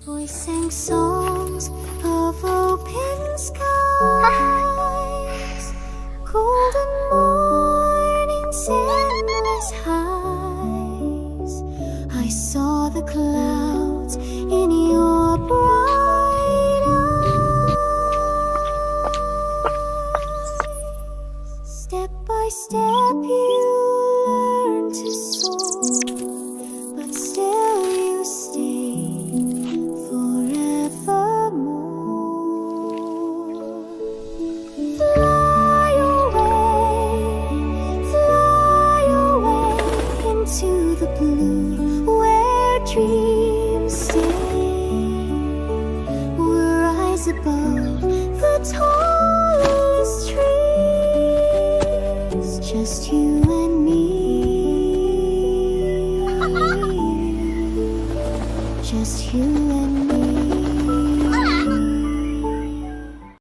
voice sang songs of open skies, golden mornings, endless highs. I saw the clouds in your bright eyes. Step by step you learn to soar, but still you stay forevermore. Fly away into the blue where dreams stay. We'll rise above the torn